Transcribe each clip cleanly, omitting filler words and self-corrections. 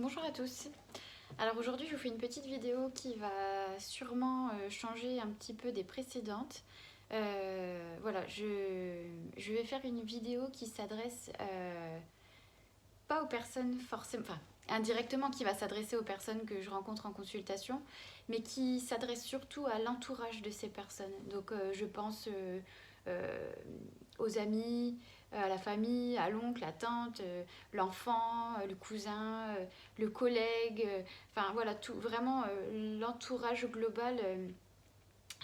Bonjour à tous. Alors aujourd'hui je vous fais une petite vidéo qui va sûrement changer un petit peu des précédentes. Voilà, je vais faire une vidéo qui s'adresse pas aux personnes forcément, enfin indirectement qui va s'adresser aux personnes que je rencontre en consultation, mais qui s'adresse surtout à l'entourage de ces personnes. Donc je pense euh, aux amis, à la famille, à l'oncle, la tante, l'enfant, le cousin, le collègue, enfin voilà, tout, vraiment l'entourage global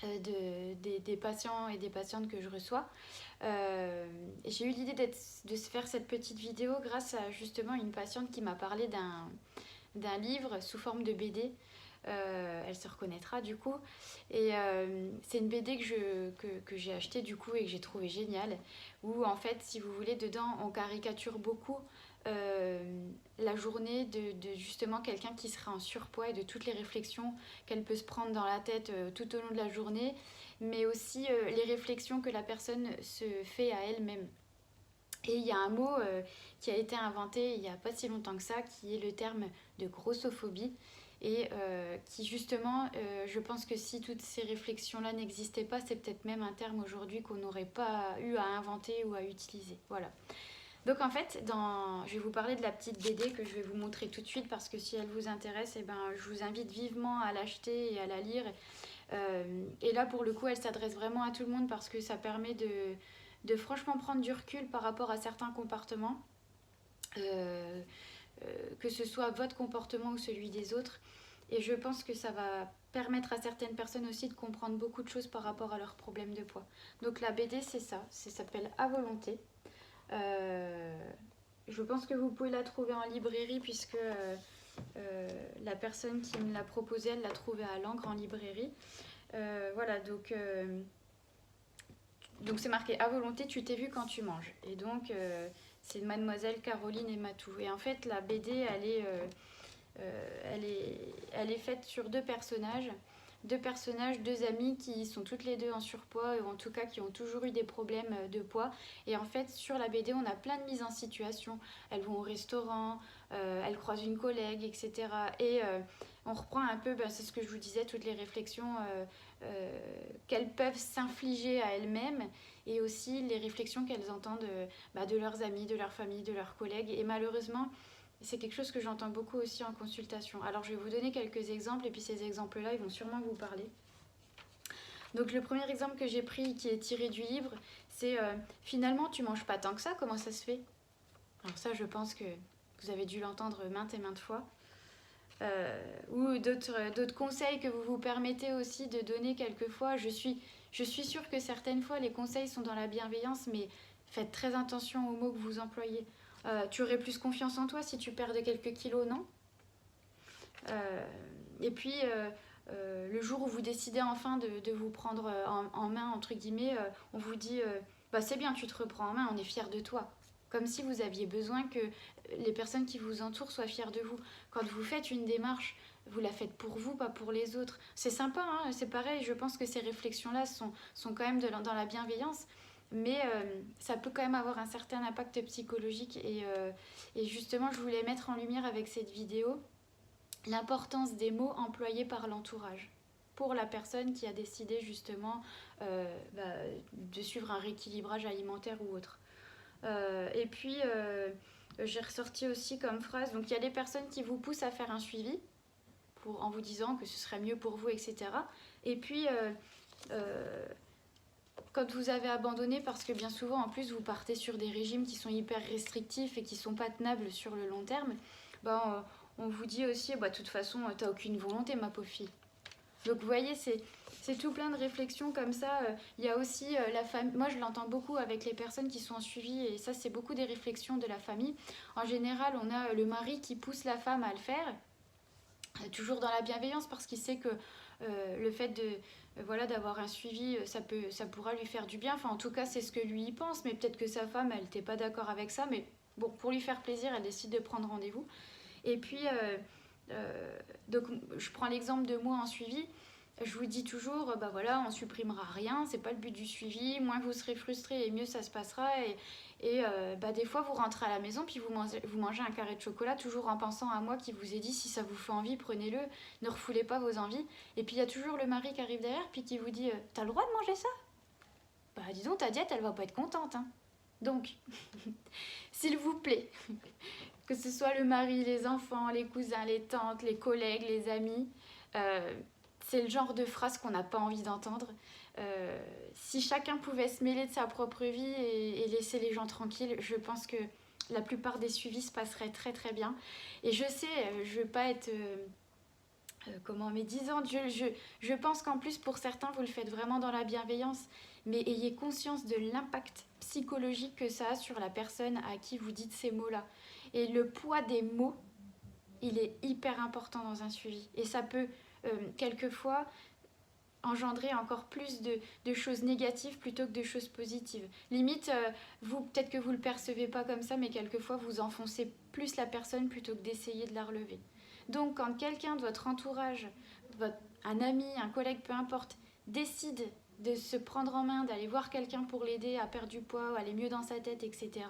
des patients et des patientes que je reçois. J'ai eu l'idée de se faire cette petite vidéo grâce à justement une patiente qui m'a parlé d'un livre sous forme de BD. Elle se reconnaîtra du coup. Et c'est une BD que j'ai achetée du coup et que j'ai trouvé géniale. Où en fait, si vous voulez, dedans on caricature beaucoup la journée de justement quelqu'un qui serait en surpoids et de toutes les réflexions qu'elle peut se prendre dans la tête tout au long de la journée, mais aussi les réflexions que la personne se fait à elle-même. Et il y a un mot qui a été inventé il n'y a pas si longtemps que ça, qui est le terme de grossophobie. Et qui justement, je pense que si toutes ces réflexions-là n'existaient pas, c'est peut-être même un terme aujourd'hui qu'on n'aurait pas eu à inventer ou à utiliser. Voilà. Donc en fait, je vais vous parler de la petite BD que je vais vous montrer tout de suite parce que si elle vous intéresse, eh ben, je vous invite vivement à l'acheter et à la lire. Et là, pour le coup, elle s'adresse vraiment à tout le monde parce que ça permet de franchement prendre du recul par rapport à certains comportements, euh, que ce soit votre comportement ou celui des autres. Et je pense que ça va permettre à certaines personnes aussi de comprendre beaucoup de choses par rapport à leurs problèmes de poids. Donc la BD, c'est ça s'appelle À volonté. Euh, je pense que vous pouvez la trouver en librairie puisque la personne qui me l'a proposée, elle l'a trouvée à Langres en librairie. Voilà, donc c'est marqué à volonté, tu t'es vu quand tu manges. Et donc c'est Mademoiselle Caroline et Matou. Et en fait la BD elle est faite sur deux personnages, deux amis qui sont toutes les deux en surpoids, ou en tout cas qui ont toujours eu des problèmes de poids. Et en fait, sur la BD, on a plein de mises en situation. Elles vont au restaurant, elles croisent une collègue, etc. Et on reprend un peu, c'est ce que je vous disais, toutes les réflexions qu'elles peuvent s'infliger à elles-mêmes et aussi les réflexions qu'elles entendent de leurs amis, de leur famille, de leurs collègues. Et malheureusement, c'est quelque chose que j'entends beaucoup aussi en consultation. Alors je vais vous donner quelques exemples et puis ces exemples-là, ils vont sûrement vous parler. Donc le premier exemple que j'ai pris qui est tiré du livre, c'est finalement tu manges pas tant que ça, comment ça se fait? Alors ça je pense que vous avez dû l'entendre maintes et maintes fois. Ou d'autres conseils que vous vous permettez aussi de donner quelquefois. Je suis sûre que certaines fois les conseils sont dans la bienveillance, mais faites très attention aux mots que vous employez. Tu aurais plus confiance en toi si tu perdais quelques kilos, non? Euh, et puis, le jour où vous décidez enfin de vous prendre en main, entre guillemets, on vous dit bah, c'est bien, tu te reprends en main, on est fiers de toi. Comme si vous aviez besoin que les personnes qui vous entourent soient fières de vous. Quand vous faites une démarche, vous la faites pour vous, pas pour les autres. C'est sympa, hein, c'est pareil, je pense que ces réflexions-là sont quand même dans la bienveillance, mais ça peut quand même avoir un certain impact psychologique. Et justement, je voulais mettre en lumière avec cette vidéo l'importance des mots employés par l'entourage pour la personne qui a décidé justement de suivre un rééquilibrage alimentaire ou autre. Et puis, j'ai ressorti aussi comme phrase, donc il y a des personnes qui vous poussent à faire un suivi en vous disant que ce serait mieux pour vous, etc. Et puis, euh, quand vous avez abandonné, parce que bien souvent, en plus, vous partez sur des régimes qui sont hyper restrictifs et qui ne sont pas tenables sur le long terme, on vous dit aussi, de toute façon, t'as aucune volonté, ma pauvre fille. Donc vous voyez, c'est tout plein de réflexions comme ça. Il y a aussi la famille. Moi, je l'entends beaucoup avec les personnes qui sont en suivi, et ça, c'est beaucoup des réflexions de la famille. En général, on a le mari qui pousse la femme à le faire, toujours dans la bienveillance, parce qu'il sait que le fait voilà, d'avoir un suivi, ça pourra lui faire du bien. Enfin, en tout cas, c'est ce que lui y pense, mais peut-être que sa femme, elle n'était pas d'accord avec ça. Mais bon, pour lui faire plaisir, elle décide de prendre rendez-vous. Et puis, donc, je prends l'exemple de moi en suivi. Je vous dis toujours, voilà, on supprimera rien, c'est pas le but du suivi. Moins vous serez frustré et mieux ça se passera. Et des fois vous rentrez à la maison puis vous mangez un carré de chocolat toujours en pensant à moi qui vous ai dit si ça vous fait envie prenez-le, ne refoulez pas vos envies. Et puis il y a toujours le mari qui arrive derrière puis qui vous dit t'as le droit de manger ça? Bah dis donc ta diète elle va pas être contente hein. Donc s'il vous plaît, que ce soit le mari, les enfants, les cousins, les tantes, les collègues, les amis, c'est le genre de phrase qu'on n'a pas envie d'entendre. Si chacun pouvait se mêler de sa propre vie et laisser les gens tranquilles, je pense que la plupart des suivis se passeraient très très bien. Et je sais, je ne veux pas être médisante, je pense qu'en plus pour certains vous le faites vraiment dans la bienveillance, mais ayez conscience de l'impact psychologique que ça a sur la personne à qui vous dites ces mots-là. Et le poids des mots, il est hyper important dans un suivi. Et ça peut quelquefois engendrer encore plus de choses négatives plutôt que de choses positives. Limite, vous, peut-être que vous ne le percevez pas comme ça, mais quelquefois vous enfoncez plus la personne plutôt que d'essayer de la relever. Donc quand quelqu'un de votre entourage, un ami, un collègue, peu importe, décide de se prendre en main, d'aller voir quelqu'un pour l'aider à perdre du poids, à aller mieux dans sa tête, etc.,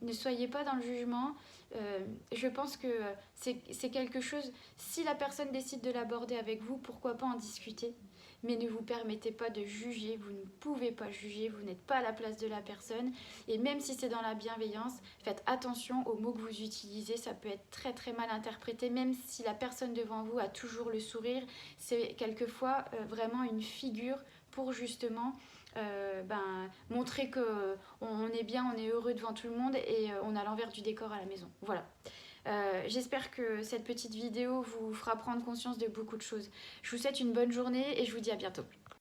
ne soyez pas dans le jugement. Je pense que c'est quelque chose, si la personne décide de l'aborder avec vous, pourquoi pas en discuter, mais ne vous permettez pas de juger, vous ne pouvez pas juger, vous n'êtes pas à la place de la personne, et même si c'est dans la bienveillance, faites attention aux mots que vous utilisez, ça peut être très très mal interprété, même si la personne devant vous a toujours le sourire, c'est quelquefois vraiment une figure pour justement montrer qu'on est bien, on est heureux devant tout le monde et on a l'envers du décor à la maison. Voilà. J'espère que cette petite vidéo vous fera prendre conscience de beaucoup de choses. Je vous souhaite une bonne journée et je vous dis à bientôt.